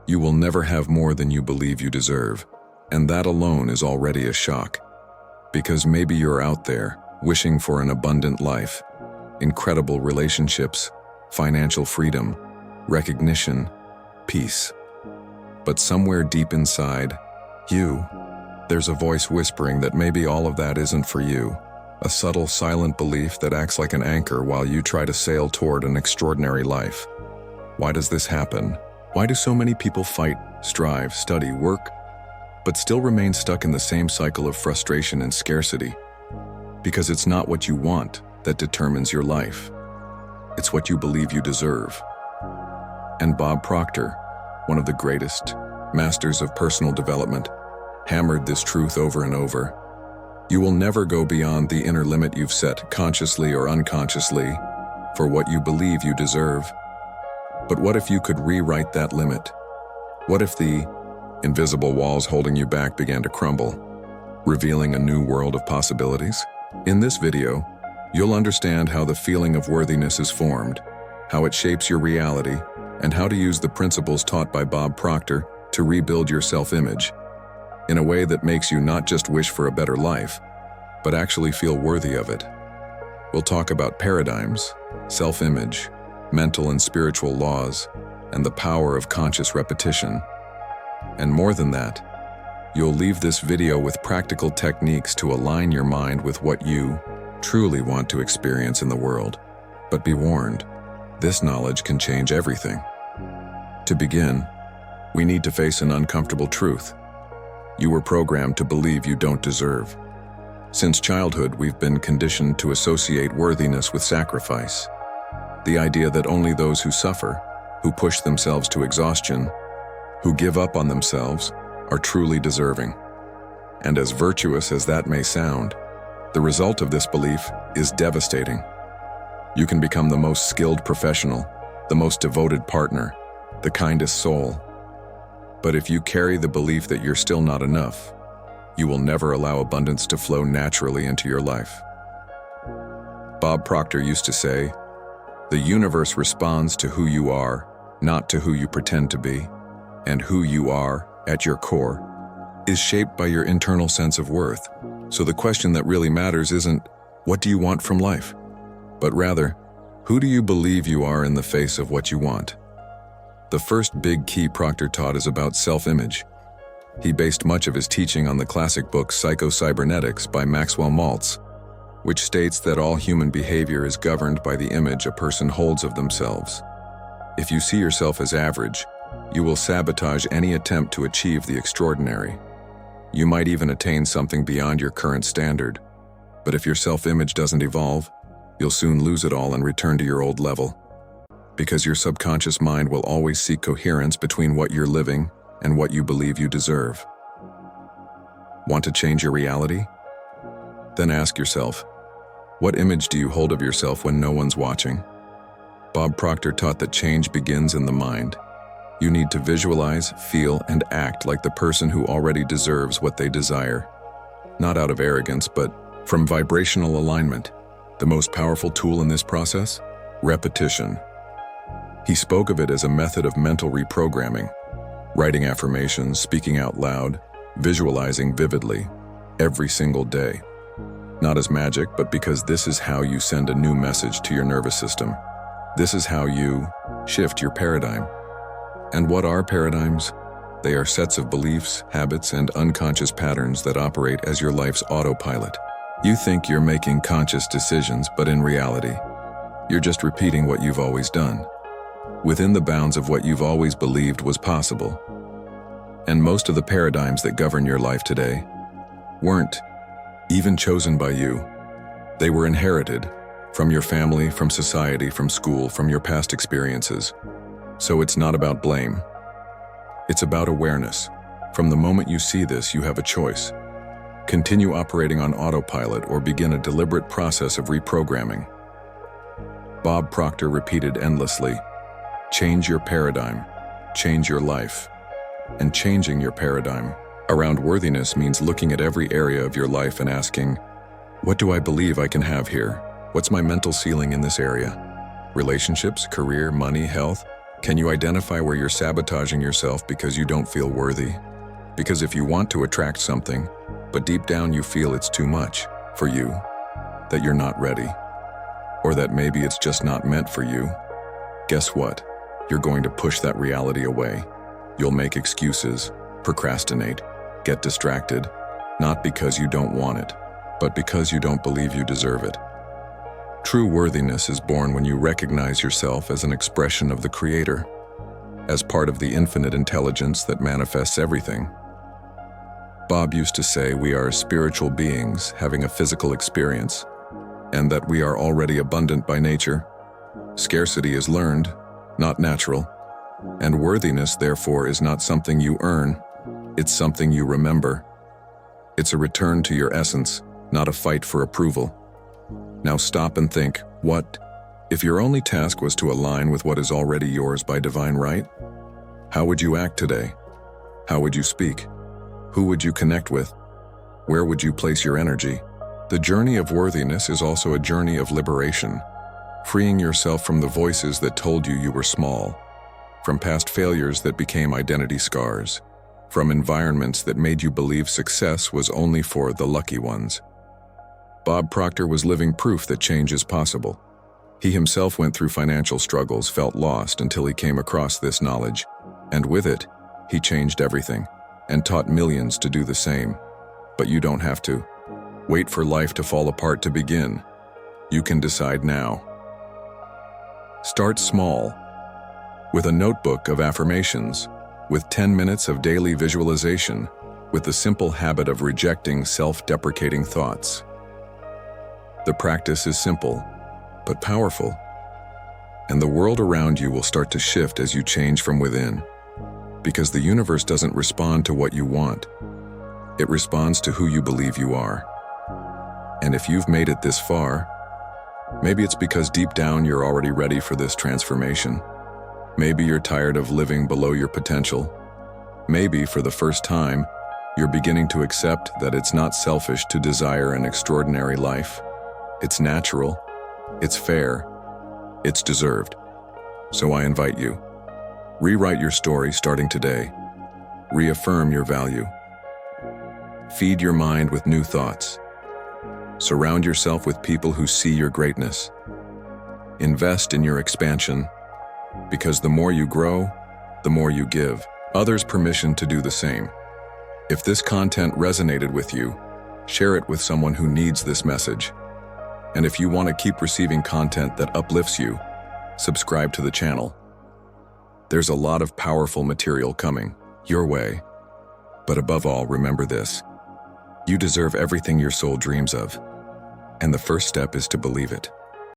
You will never have more than you believe you deserve, and that alone is already a shock. Because maybe you're out there, wishing for an abundant life, incredible relationships, financial freedom, recognition, peace. But somewhere deep inside there's a voice whispering that maybe all of that isn't for you. A subtle, silent belief that acts like an anchor while you try to sail toward an extraordinary life. Why does this happen? Why do so many people fight, strive, study, work, but still remain stuck in the same cycle of frustration and scarcity? Because it's not what you want that determines your life. It's what you believe you deserve. And Bob Proctor, one of the greatest masters of personal development, hammered this truth over and over. You will never go beyond the inner limit you've set, consciously or unconsciously, for what you believe you deserve. But what if you could rewrite that limit? What if the invisible walls holding you back began to crumble, revealing a new world of possibilities? In this video, you'll understand how the feeling of worthiness is formed, how it shapes your reality, and how to use the principles taught by Bob Proctor to rebuild your self-image in a way that makes you not just wish for a better life, but actually feel worthy of it. We'll talk about paradigms, self-image, mental and spiritual laws, and the power of conscious repetition. And more than that, you'll leave this video with practical techniques to align your mind with what you truly want to experience in the world. But be warned, this knowledge can change everything. To begin, we need to face an uncomfortable truth. You were programmed to believe you don't deserve. Since childhood, we've been conditioned to associate worthiness with sacrifice. The idea that only those who suffer, who push themselves to exhaustion, who give up on themselves, are truly deserving. And as virtuous as that may sound, the result of this belief is devastating. You can become the most skilled professional, the most devoted partner, the kindest soul. But if you carry the belief that you're still not enough, you will never allow abundance to flow naturally into your life. Bob Proctor used to say, "The universe responds to who you are, not to who you pretend to be, and who you are, at your core, is shaped by your internal sense of worth." So the question that really matters isn't, what do you want from life? But rather, who do you believe you are in the face of what you want? The first big key Proctor taught is about self-image. He based much of his teaching on the classic book Psycho-Cybernetics by Maxwell Maltz, which states that all human behavior is governed by the image a person holds of themselves. If you see yourself as average, you will sabotage any attempt to achieve the extraordinary. You might even attain something beyond your current standard. But if your self-image doesn't evolve, you'll soon lose it all and return to your old level. Because your subconscious mind will always seek coherence between what you're living and what you believe you deserve. Want to change your reality? Then ask yourself, what image do you hold of yourself when no one's watching? Bob Proctor taught that change begins in the mind. You need to visualize, feel, and act like the person who already deserves what they desire. Not out of arrogance, but from vibrational alignment. The most powerful tool in this process? Repetition. He spoke of it as a method of mental reprogramming, writing affirmations, speaking out loud, visualizing vividly, every single day. Not as magic, but because this is how you send a new message to your nervous system. This is how you shift your paradigm. And what are paradigms? They are sets of beliefs, habits, and unconscious patterns that operate as your life's autopilot. You think you're making conscious decisions, but in reality, you're just repeating what you've always done, within the bounds of what you've always believed was possible. And most of the paradigms that govern your life today weren't even chosen by you. They were inherited from your family, from society, from school, from your past experiences. So it's not about blame. It's about awareness. From the moment you see this, you have a choice. Continue operating on autopilot or begin a deliberate process of reprogramming. Bob Proctor repeated endlessly, change your paradigm, change your life. And changing your paradigm around worthiness means looking at every area of your life and asking, what do I believe I can have here? What's my mental ceiling in this area? Relationships, career, money, health? Can you identify where you're sabotaging yourself because you don't feel worthy? Because if you want to attract something, but deep down you feel it's too much for you, that you're not ready, or that maybe it's just not meant for you, guess what? You're going to push that reality away. You'll make excuses, procrastinate, get distracted, not because you don't want it, but because you don't believe you deserve it. True worthiness is born when you recognize yourself as an expression of the Creator, as part of the infinite intelligence that manifests everything. Bob used to say we are spiritual beings having a physical experience, and that we are already abundant by nature. Scarcity is learned, not natural, and worthiness, therefore, is not something you earn, it's something you remember. It's a return to your essence, not a fight for approval. Now stop and think, what if your only task was to align with what is already yours by divine right? How would you act today? How would you speak? Who would you connect with? Where would you place your energy? The journey of worthiness is also a journey of liberation, freeing yourself from the voices that told you you were small, from past failures that became identity scars, from environments that made you believe success was only for the lucky ones. Bob Proctor was living proof that change is possible. He himself went through financial struggles, felt lost until he came across this knowledge, and with it, he changed everything and taught millions to do the same. But you don't have to. Wait for life to fall apart to begin. You can decide now. Start small, with a notebook of affirmations, with 10 minutes of daily visualization, with the simple habit of rejecting self-deprecating thoughts. The practice is simple, but powerful, and the world around you will start to shift as you change from within, because the universe doesn't respond to what you want. It responds to who you believe you are. And if you've made it this far, maybe it's because deep down you're already ready for this transformation. Maybe you're tired of living below your potential. Maybe, for the first time, you're beginning to accept that it's not selfish to desire an extraordinary life. It's natural, it's fair, it's deserved. So I invite you. Rewrite your story starting today. Reaffirm your value. Feed your mind with new thoughts. Surround yourself with people who see your greatness. Invest in your expansion, because the more you grow, the more you give others permission to do the same. If this content resonated with you, share it with someone who needs this message. And if you want to keep receiving content that uplifts you, subscribe to the channel. There's a lot of powerful material coming your way. But above all, remember this: you deserve everything your soul dreams of. And the first step is to believe it.